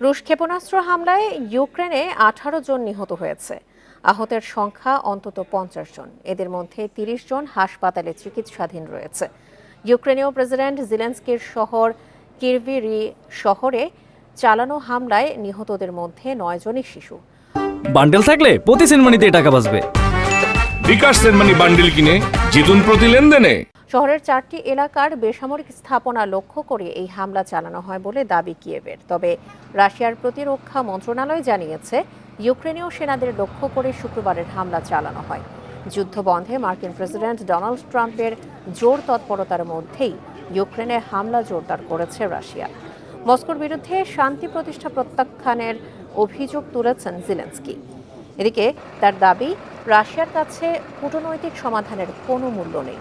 রুশ ক্ষেপণাস্ত্র হামলায় ইউক্রেনে 18 জন নিহত হয়েছে। আহতের সংখ্যা অন্তত 50 জন। এদের মধ্যে 30 জন হাসপাতালে চিকিৎসাধীন রয়েছে। ইউক্রেনীয় প্রেসিডেন্ট জেলেনস্কির শহর কিরভিরি শহরে চালানো হামলায় নিহতদের মধ্যে 9 জনই শিশু। বান্ডেল থাকলে প্রতি সেনমানিতে টাকা বাঁচবে। বিকাশ সেনমানি বান্ডেল কিনে জিতুন প্রতি লেনদেনে। শহরের 4টি এলাকার বেসামরিক স্থাপনা লক্ষ্য করে এই হামলা চালানো হয় বলে দাবি কিয়েভের। তবে রাশিয়ার প্রতিরক্ষা মন্ত্রণালয় জানিয়েছে ইউক্রেনীয় সেনাদের লক্ষ্য করে শুক্রবারের হামলা চালানো হয়। যুদ্ধ বন্ধে মার্কিন প্রেসিডেন্ট ডোনাল্ড ট্রাম্পের জোর তৎপরতার মধ্যেই ইউক্রেনে হামলা জোরদার করেছে রাশিয়া। মস্কোর বিরুদ্ধে শান্তি প্রতিষ্ঠা প্রত্যাখ্যানের অভিযোগ তুলেছেন জেলেনস্কি। এদিকে তার দাবি, রাশিয়ার কাছে কূটনৈতিক সমাধানের কোনো মূল্য নেই।